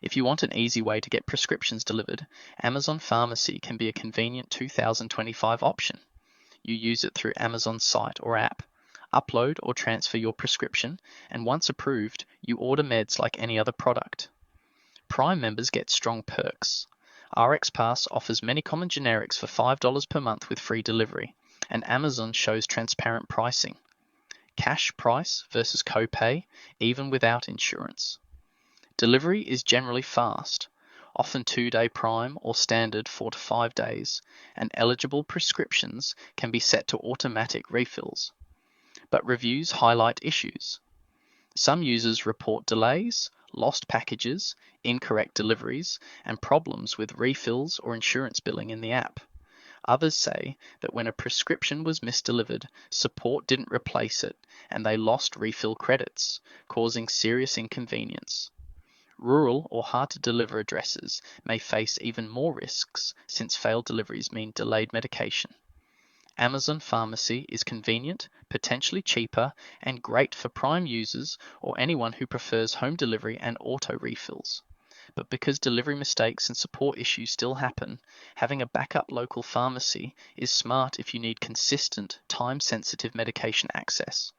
If you want an easy way to get prescriptions delivered, Amazon Pharmacy can be a convenient 2025 option. You use it through Amazon's site or app, upload or transfer your prescription, and once approved, you order meds like any other product. Prime members get strong perks. RxPass offers many common generics for $5 per month with free delivery, and Amazon shows transparent pricing. Cash price versus copay, even without insurance. Delivery is generally fast, often 2-day Prime or standard 4 to 5 days, and eligible prescriptions can be set to automatic refills. But reviews highlight issues. Some users report delays, lost packages, incorrect deliveries, and problems with refills or insurance billing in the app. Others say that when a prescription was misdelivered, support didn't replace it and they lost refill credits, causing serious inconvenience. Rural or hard-to-deliver addresses may face even more risks since failed deliveries mean delayed medication. Amazon Pharmacy is convenient, potentially cheaper, and great for Prime users or anyone who prefers home delivery and auto refills. But because delivery mistakes and support issues still happen, having a backup local pharmacy is smart if you need consistent, time-sensitive medication access.